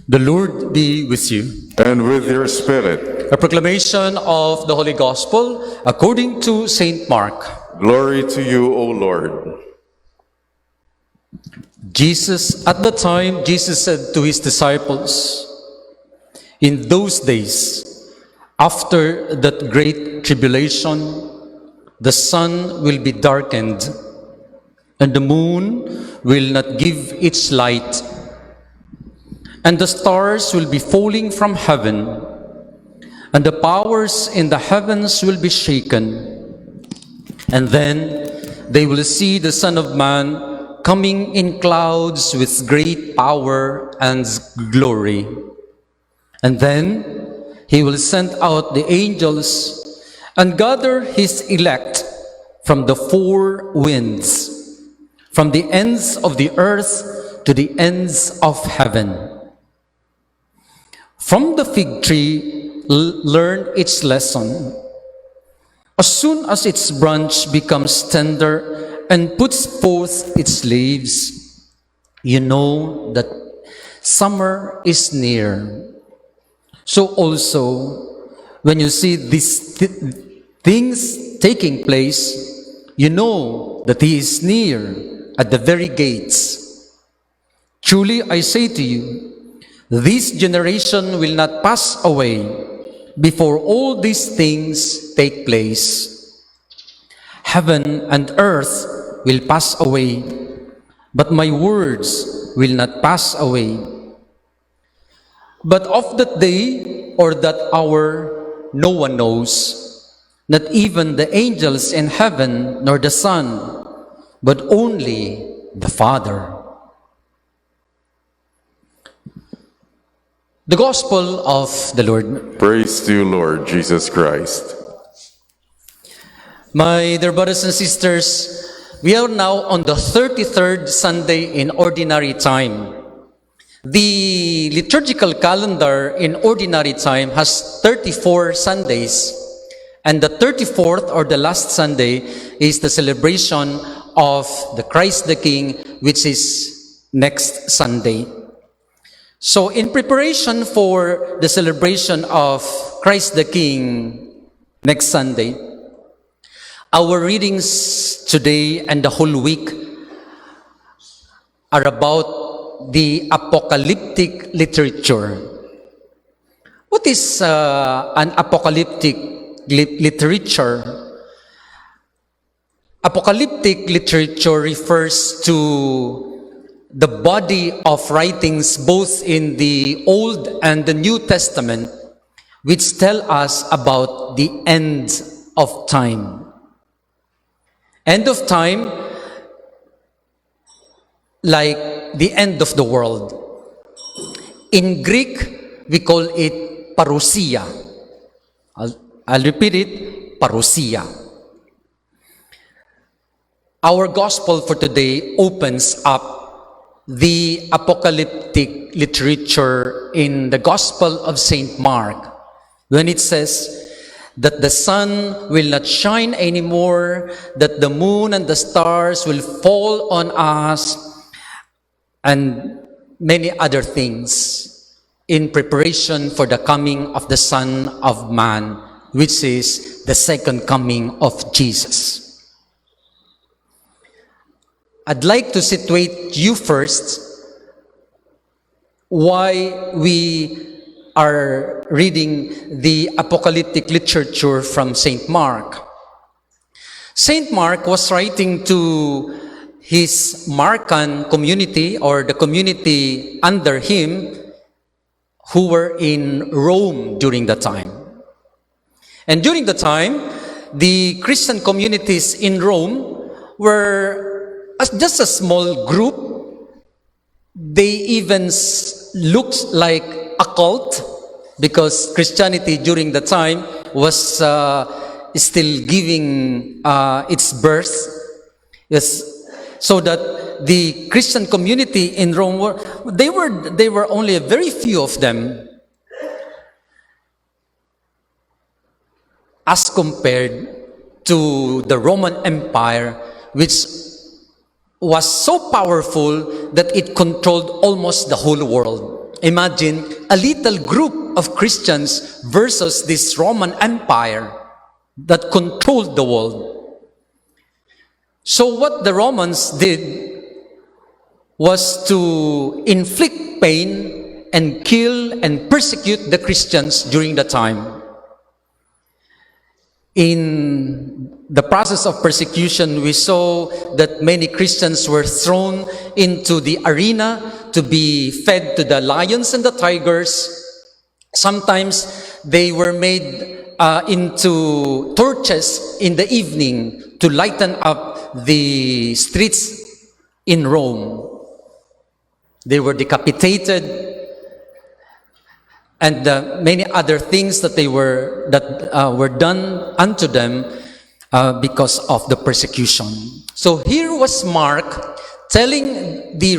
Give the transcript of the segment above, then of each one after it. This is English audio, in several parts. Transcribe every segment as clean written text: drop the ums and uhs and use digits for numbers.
The Lord be with you. And with your spirit. A proclamation of the Holy Gospel according to Saint Mark. Glory to you, O Lord. At the time, Jesus said to his disciples, "In those days, after that great tribulation, the sun will be darkened, and the moon will not give its light, and the stars will be falling from heaven, and the powers in the heavens will be shaken. And then they will see the Son of Man coming in clouds with great power and glory. And then he will send out the angels and gather his elect from the four winds, from the ends of the earth to the ends of heaven. From the fig tree, learn its lesson. As soon as its branch becomes tender and puts forth its leaves, you know that summer is near. So also, when you see these things taking place, you know that he is near at the very gates. Truly I say to you, this generation will not pass away before all these things take place. Heaven and earth will pass away, but my words will not pass away. But of that day or that hour no one knows, not even the angels in heaven nor the Son, but only the Father." The Gospel of the Lord. Praise to you, Lord Jesus Christ. My dear brothers and sisters, we are now on the 33rd Sunday in Ordinary Time. The liturgical calendar in Ordinary Time has 34 Sundays, and the 34th or the last Sunday is the celebration of the Christ the King, which is next Sunday. So in preparation for the celebration of Christ the King next Sunday, our readings today and the whole week are about the apocalyptic literature. What is an apocalyptic literature? Apocalyptic literature refers to the body of writings both in the Old and the New Testament, which tell us about the end of time. End of time, like the end of the world. In Greek, we call it parousia. I'll repeat it, parousia. Our gospel for today opens up the apocalyptic literature in the Gospel of Saint Mark, when it says that the sun will not shine anymore, that the moon and the stars will fall on us, and many other things in preparation for the coming of the Son of Man, which is the second coming of Jesus. I'd like to situate you first why we are reading the apocalyptic literature from Saint Mark. Saint Mark was writing to his Markan community, or the community under him, who were in Rome during the time. And during the time, the Christian communities in Rome were just a small group. They even looked like a cult, because Christianity during the time was still giving its birth. Yes, so that the Christian community in Rome they were only a very few of them, as compared to the Roman Empire, which was so powerful that it controlled almost the whole world, Imagine a little group of Christians versus this Roman Empire that controlled the world. So what the Romans did was to inflict pain and kill and persecute the Christians during the time. In the process of persecution, we saw that many Christians were thrown into the arena to be fed to the lions and the tigers. Sometimes they were made into torches in the evening to lighten up the streets in Rome. They were decapitated, and many other things that were done unto them because of the persecution. So here was Mark telling the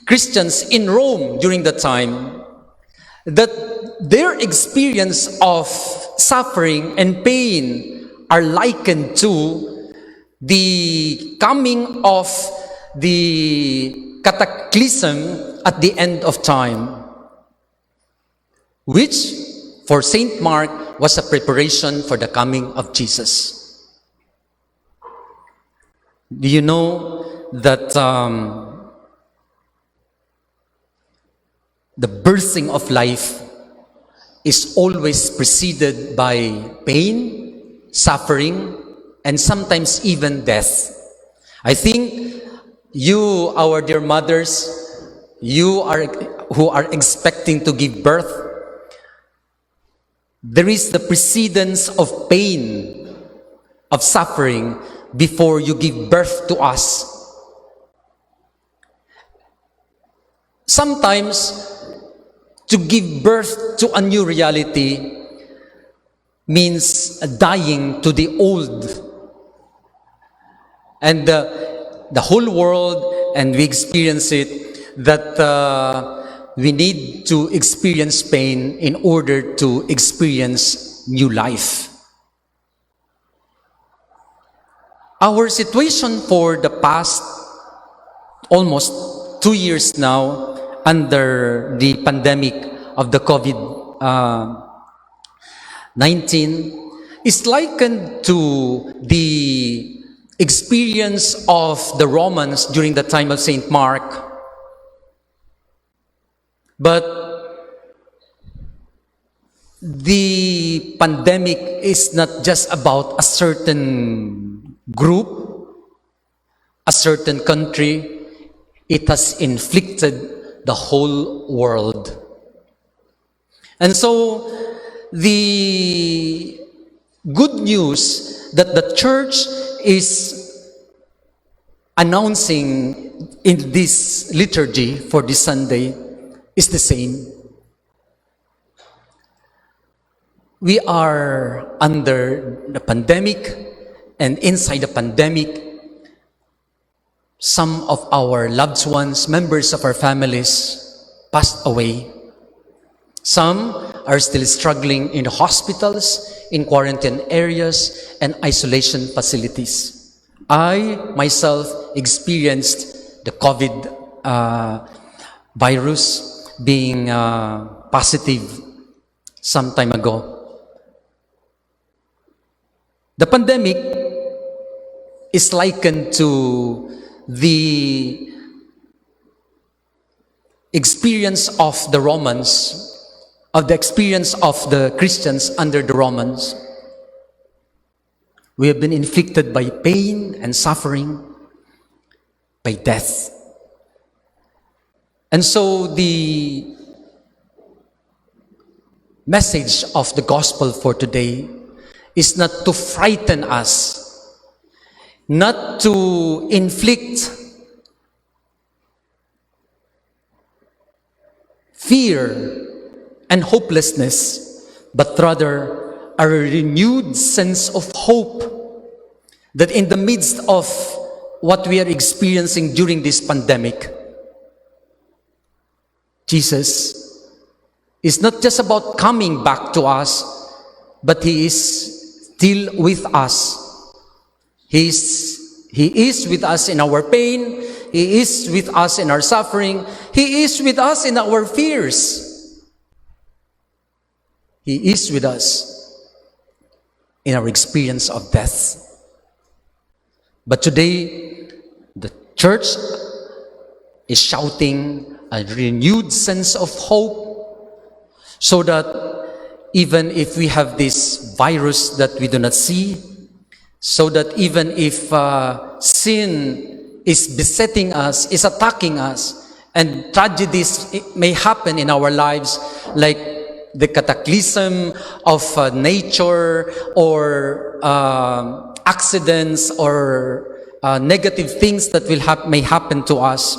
Christians in Rome during the time that their experience of suffering and pain are likened to the coming of the cataclysm at the end of time, which for Saint Mark was a preparation for the coming of Jesus. Do you know that the birthing of life is always preceded by pain, suffering, and sometimes even death? I think you, our dear mothers, who are expecting to give birth, there is the precedence of pain, of suffering, before you give birth to us. Sometimes, to give birth to a new reality means dying to the old. And the whole world, and we experience it, that we need to experience pain in order to experience new life. Our situation for the past almost 2 years now, under the pandemic of the COVID-19, is likened to the experience of the Romans during the time of Saint Mark. But the pandemic is not just about a certain group, a certain country. It has inflicted the whole world. And so, the good news that the church is announcing in this liturgy for this Sunday is the same. We are under the pandemic, and inside the pandemic, some of our loved ones, members of our families, passed away. Some are still struggling in hospitals, in quarantine areas, and isolation facilities. I myself experienced the COVID virus, being positive some time ago. The pandemic is likened to the experience of the Romans, of the experience of the Christians under the Romans. We have been inflicted by pain and suffering, by death. And so the message of the gospel for today is not to frighten us, not to inflict fear and hopelessness, but rather a renewed sense of hope that in the midst of what we are experiencing during this pandemic, Jesus is not just about coming back to us, but He is still with us. He is with us in our pain. He is with us in our suffering. He is with us in our fears. He is with us in our experience of death. But today, the church is shouting a renewed sense of hope, so that even if we have this virus that we do not see, so that even if sin is besetting us, is attacking us, and tragedies may happen in our lives, like the cataclysm of nature, or accidents, or negative things that may happen to us,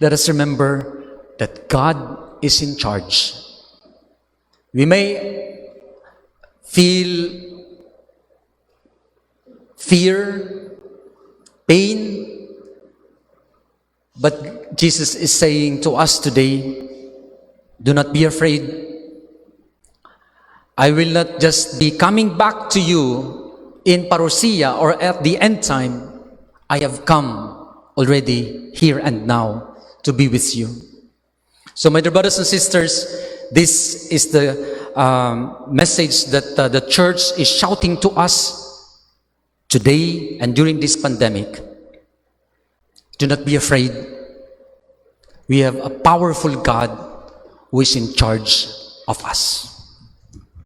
let us remember that God is in charge. We may feel fear, pain, but Jesus is saying to us today, do not be afraid. I will not just be coming back to you in parousia or at the end time. I have come already here and now to be with you. So, my dear brothers and sisters, this is the message that the church is shouting to us today and during this pandemic. Do not be afraid. We have a powerful God who is in charge of us.